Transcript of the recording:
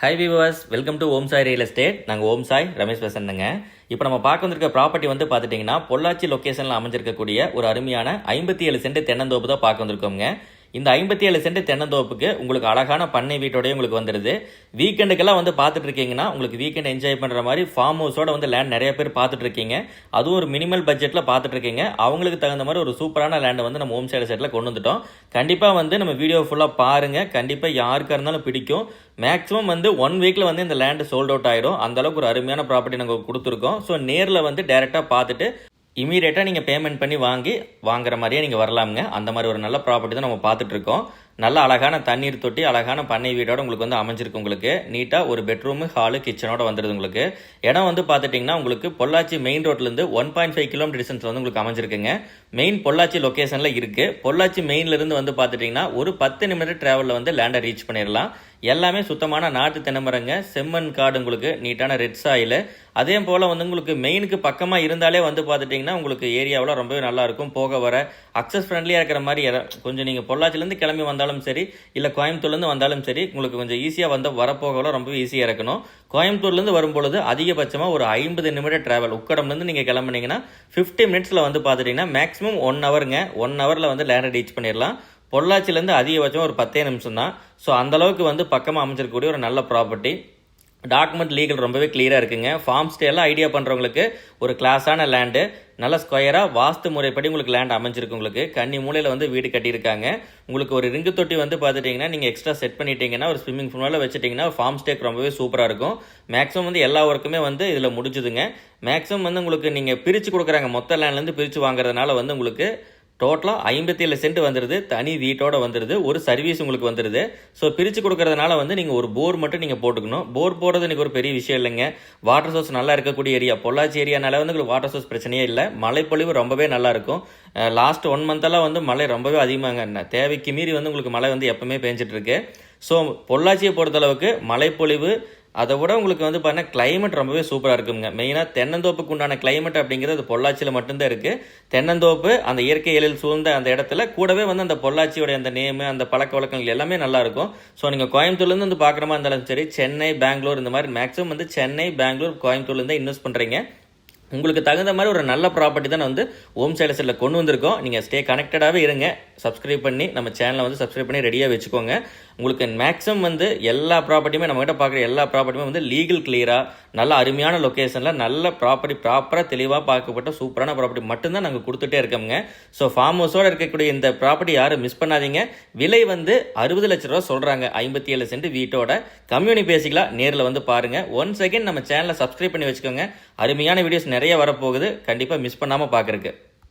High viewers, welcome to Om Sai real estate. நாங்கள் ஓம் சாய் ரமேஷ் பேசுறேங்க. இப்போ நம்ம பார்க்க வந்திருக்க ப்ராப்பர்ட்டி வந்து பார்த்துட்டிங்கன்னா பொள்ளாச்சி லொக்கேஷனில் அமைஞ்சிருக்கக்கூடிய ஒரு அருமையான 57 சென்ட் தென்னந்தோப்பு தான் பார்க்க வந்திருக்கோங்க. இந்த 57 சென்ட் தென்னந்தோப்புக்கு உங்களுக்கு அழகான பண்ணை வீட்டோடய உங்களுக்கு வந்துடுது. வீக்கெண்டுக்கெல்லாம் வந்து பார்த்துட்டு இருக்கீங்கன்னா உங்களுக்கு வீக்கெண்ட் என்ஜாய் பண்ணுற மாதிரி ஃபார்ம் ஹவுஸோட வந்து லேண்ட் நிறைய பேர் பார்த்துட்டு இருக்கீங்க. அதுவும் ஒரு மினிமல் பட்ஜெட்டில் பார்த்துட்டு இருக்கீங்க. அவங்களுக்கு தகுந்த மாதிரி ஒரு சூப்பரான லேண்டை வந்து நம்ம ஹோம் சைடு செட்டில் கொண்டு வந்துட்டோம். கண்டிப்பாக வந்து நம்ம வீடியோ ஃபுல்லாக பாருங்கள். கண்டிப்பாக யாருக்காக இருந்தாலும் பிடிக்கும். மேக்ஸிமம் வந்து 1 வீக்கில் வந்து இந்த லேண்டு சோல்ட் அவுட் ஆகிடும். அந்தளவுக்கு ஒரு அருமையான ப்ராப்பர்ட்டி நாங்கள் கொடுத்துருக்கோம். ஸோ நேரில் வந்து டேரெக்டாக பார்த்துட்டு இமீடியட்டாக நீங்கள் பேமெண்ட் பண்ணி வாங்குற மாதிரியே நீங்கள் வரலாமுங்க. அந்த மாதிரி ஒரு நல்ல ப்ராப்பர்ட்டி தான் நம்ம பார்த்துட்ருக்கோம். நல்ல அழகான தண்ணீர் தொட்டி, அழகான பண்ணை வீடோட உங்களுக்கு வந்து அமைஞ்சிருக்கு. உங்களுக்கு நீட்டாக ஒரு பெட்ரூமு, ஹாலு, கிச்சனோட வந்துடுது. உங்களுக்கு இடம் வந்து பார்த்துட்டிங்கன்னா உங்களுக்கு பொள்ளாச்சி மெயின் ரோட்லேருந்து 1.5 கிலோமீட்டர் டிஸ்டன்ஸ் வந்து உங்களுக்கு அமைஞ்சிருக்குங்க. மெயின் பொள்ளாச்சி லொக்கேஷனில் இருக்குது. பொள்ளாச்சி மெயின்லேருந்து வந்து பார்த்துட்டிங்கன்னா ஒரு 10 நிமிடம் ட்ராவலில் வந்து லேண்டை ரீச் பண்ணிடலாம். எல்லாமே சுத்தமான நாட்டு தென்னமரங்க, செம்மண் காடு, உங்களுக்கு நீட்டான ரெட் சாயில். அதே போல் வந்து உங்களுக்கு மெயினுக்கு பக்கமாக இருந்தாலே வந்து பார்த்துட்டிங்கன்னா உங்களுக்கு ஏரியாவில் ரொம்பவே நல்லாயிருக்கும். போக வர அக்சஸ் ஃப்ரெண்ட்லியாக இருக்கிற மாதிரி கொஞ்சம் நீங்கள் பொள்ளாச்சிலேருந்து கிளம்பி வந்தாலும் சரி, இல்லை கோயம்புத்தூர்லேருந்து வந்தாலும் சரி, உங்களுக்கு கொஞ்சம் ஈஸியாக வந்து வரப்போகலாம் ரொம்பவே ஈஸியாக இருக்கணும். கோயம்புத்தூர்லேருந்து வரும்பொழுது அதிகபட்சமாக ஒரு 50 நிமிடம் ட்ராவல். உக்கடம்லேருந்து நீங்கள் கிளம்புனீங்கன்னா 50 மினிட்ஸில் வந்து பார்த்துட்டிங்கன்னா மேக்ஸிமம் 1 ஹவருங்க. 1 ஹவரில் வந்து லேண்டை ரீச் பண்ணிடலாம். பொள்ளாச்சிலேருந்து அதிகபட்சம் ஒரு 10 நிமிஷம் தான். ஸோ அந்தளவுக்கு வந்து பக்கமாக அமைச்சிருக்கக்கூடிய ஒரு நல்ல ப்ராப்பர்ட்டி. டாக்குமெண்ட் லீகல் ரொம்பவே கிளியராக இருக்குங்க. ஃபார்ம் ஸ்டே எல்லாம் ஐடியா பண்ணுறவங்களுக்கு ஒரு கிளாஸான லேண்டு, நல்ல ஸ்கொயராக வாஸ்து முறைப்படி உங்களுக்கு லேண்ட் அமைஞ்சிருக்கு. உங்களுக்கு கன்னி மூலையில் வந்து வீடு கட்டியிருக்காங்க. உங்களுக்கு ஒரு ரிங்கு தொட்டி வந்து பார்த்துட்டிங்கன்னா நீங்கள் எக்ஸ்ட்ரா செட் பண்ணிட்டீங்கன்னா ஒரு ஸ்விம்மிங் பூலில் வச்சுட்டிங்கன்னா ஃபார்ம் ஸ்டேக்கு ரொம்பவே சூப்பராக இருக்கும். மேக்ஸிமம் வந்து எல்லா ஒர்க்குமே வந்து இதில் முடிஞ்சுதுங்க. மேக்ஸிமம் வந்து உங்களுக்கு நீங்கள் பிரித்து கொடுக்குறாங்க. மொத்த லேண்ட்லேருந்து பிரித்து வாங்குறதுனால வந்து உங்களுக்கு டோட்டலாக 57 சென்ட் வந்துடுது. தனி வீட்டோட வந்துடுது. ஒரு சர்வீஸ் உங்களுக்கு வந்துடுது. ஸோ பிரித்து கொடுக்கறதுனால வந்து நீங்கள் ஒரு போர் மட்டும் நீங்கள் போட்டுக்கணும். போர் போடுறது எனக்கு ஒரு பெரிய விஷயம் இல்லைங்க. வாட்டர் சோர்ஸ் நல்லா இருக்கக்கூடிய ஏரியா பொள்ளாச்சி ஏரியானால வந்து உங்களுக்கு வாட்டர் சோர்ஸ் பிரச்சனையே இல்லை. மழைப்பொழிவு ரொம்பவே நல்லா இருக்கும். லாஸ்ட் 1 மந்தெல்லாம் வந்து மழை ரொம்பவே அதிகமாங்க. தேவைக்கு மீறி வந்து உங்களுக்கு மழை வந்து எப்பவுமே பேஞ்சிட்டு இருக்கு. ஸோ பொள்ளாச்சியை பொறுத்தளவுக்கு மழைப்பொழிவு, அதை விட உங்களுக்கு வந்து பார்த்தீங்கன்னா கிளைமேட் ரொம்பவே சூப்பராக இருக்குங்க. மெயினாக தென்னந்தோப்புக்கு உண்டான கிளைமேட் அப்படிங்கிறது பொள்ளாச்சியில் மட்டும்தான் இருக்குது. தென்னந்தோப்பு அந்த இயற்கை எழில் சூழ்ந்த அந்த இடத்துல கூடவே வந்து அந்த பொள்ளாச்சியோடைய அந்த நேமு, அந்த பழக்க வழக்கங்கள் எல்லாமே நல்லாயிருக்கும். ஸோ நீங்கள் கோயம்புத்தூர்லேருந்து வந்து பார்க்குற மாதிரி இருந்தாலும் சரி, சென்னை, பெங்களூர், இந்த மாதிரி மேக்ஸிமம் வந்து சென்னை, பெங்களூர், கோயம்புத்தூர்லேருந்து இன்வெஸ்ட் பண்ணுறீங்க. உங்களுக்கு தகுந்த மாதிரி ஒரு நல்ல ப்ராப்பர்ட்டி தான் வந்து ஓம் சைடு செட்டில் கொண்டு வந்திருக்கோம். நீங்கள் ஸ்டே கனெக்டடாகவே இருங்க. சப்ஸ்கிரைப் பண்ணி நம்ம சேனலை வந்து சப்ஸ்கிரைப் பண்ணி ரெடியாக வச்சுக்கோங்க. உங்களுக்கு மேக்ஸிமம் வந்து எல்லா ப்ராப்பர்ட்டியுமே நம்மகிட்ட பார்க்குற எல்லா ப்ராப்பர்ட்டியுமே வந்து லீகல் கிளியராக நல்ல அருமையான லொக்கேஷனில் நல்ல ப்ராப்பர்ட்டி ப்ராப்பராக தெளிவாக பார்க்கப்பட்ட சூப்பரான ப்ராப்பர்ட்டி மட்டும்தான் நாங்கள் கொடுத்துட்டே இருக்கோங்க. ஸோ ஃபார்ம் ஹவுஸோடு இருக்கக்கூடிய இந்த ப்ராப்பர்ட்டி யாரும் மிஸ் பண்ணாதீங்க. விலை வந்து 60 லட்ச ரூபா சொல்கிறாங்க. 57 சென்ட் வீட்டோட. கம்யூனி பேசிக்கலாம், நேரில் வந்து பாருங்கள். ஒன்ஸ் அகைன் நம்ம சேனலை சப்ஸ்கிரைப் பண்ணி வச்சுக்கோங்க. அருமையான வீடியோஸ் நிறைய வரப்போகுது. கண்டிப்பாக மிஸ் பண்ணாமல் பார்க்குறக்கு.